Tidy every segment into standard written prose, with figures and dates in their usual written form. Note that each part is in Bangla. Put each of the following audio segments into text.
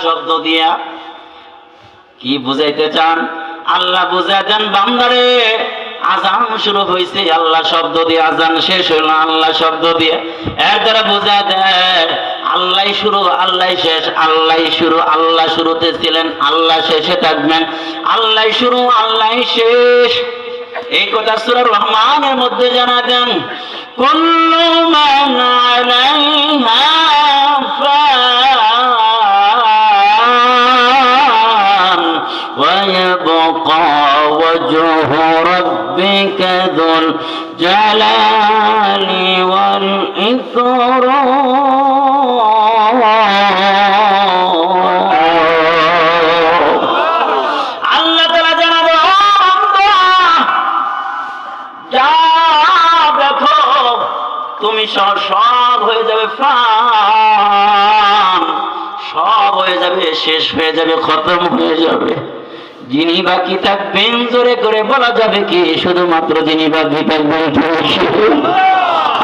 শব্দ দিয়া কি বুঝাইতে চান? আল্লাহ বুঝাই দেন বান্দারে, আজান শুরু হয়েছে আল্লাহ শব্দ দিয়ে, আজান শেষ হইল আল্লাহ শব্দ দিয়ে। এর দ্বারা বুঝাই দেয় আল্লাহ শুরু আল্লাহ শেষ, আল্লাহ শুরু আল্লাহ শুরুতে ছিলেন, আল্লাহ শেষে থাকবেন, আল্লাহ শুরু আল্লাহ শেষ। এই কথা সূরা রহমানের মধ্যে জানা দেন, কুল্লু মান আলাইহা ফান ওয়া ইয়াবকা ওয়াজহু রাব্বিকা যুল জালালি ওয়াল ইকরাম। আল্লাহ তাআলা জানাবে, দেখো তুমি সব হয়ে যাবে, ফান সব হয়ে যাবে, শেষ হয়ে যাবে, খতম হয়ে যাবে। যিনি বাকি থাকবেন জোরে করে বলা যাবে কি? শুধুমাত্র যিনি বাকি থাকবেন।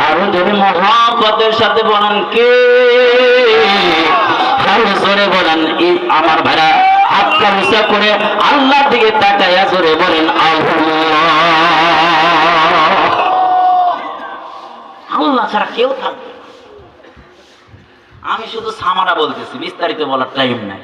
আরো যদি মহব্বতের সাথে বলেন কে? আরো জোরে বলেন আমার ভাইরা, হাতটা উঁচা করে আল্লাহর দিকে তাকাইয়া জোরে বলেন আল্লাহ। আল্লাহ ছাড়া কেউ থাকবে। আমি শুধু সামারা বলতেছি, বিস্তারিত বলার টাইম নাই।